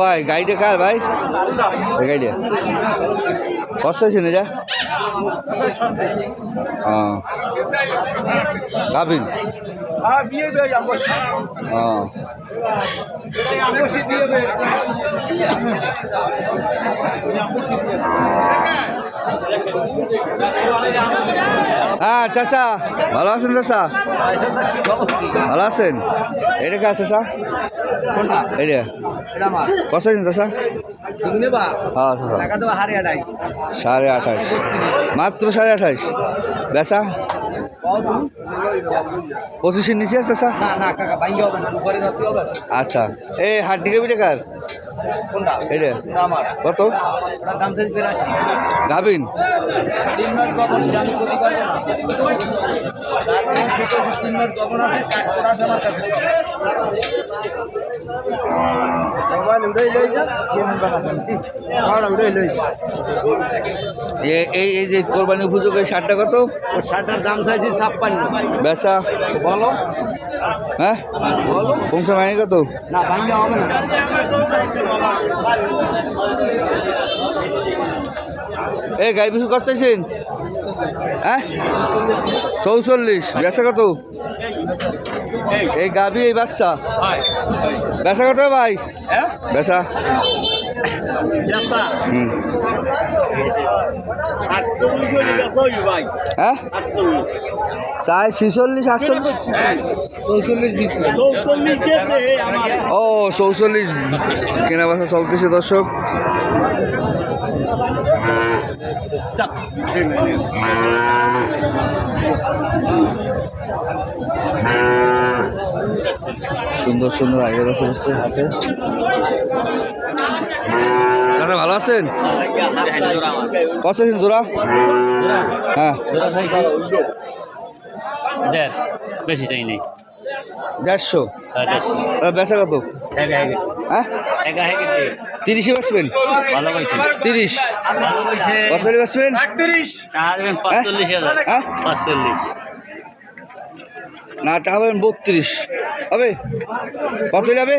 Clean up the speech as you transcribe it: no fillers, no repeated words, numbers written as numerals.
ভাই গাড়িটা কার ভাই? গাড়িটা কষ্ট হয়েছে না যা গাভিন হ্যাঁ চাচা ভালো আছেন? চাচা ভালো আছেন? এটা কে চাচা? এটা কষ্ট আছেন চাচা? হ্যাঁ চাচা 28.5 মাত্র 28.5 বেচা 25-এর নিচে আছে চাচা? আচ্ছা এই হাড্ডি গাভিটা কার? এটা কত গাভিন? এই যে কোরবানি উপযোগ এই শার্টটা কত? শার্টটার দাম চাইছি 56। বেচা বলো হ্যাঁ কমছে ভাঙে কত? না ভাঙলে হবে না। এই গাই পিছু কত চাইছেন? হ্যাঁ 44। বেচা কত? এই গাভি এই বাচ্চা বেচা কত ভাই? বেচা হ্যাঁ চাই 46 48 ও 44 কেনা বেচা চলতেছে দর্শক। সুন্দর সুন্দর আগে বসে বসে আছে। দাদা ভালো আছেন? কত আছেন জোড়া? হ্যাঁ বেশি চাই নেই 150। বেচা কত? হ্যাঁ 30-এ বেচবেন? 30 কত হলে বেচবেন? 45,000 না টাকা পাবেন 32 হবে। কত যাবে?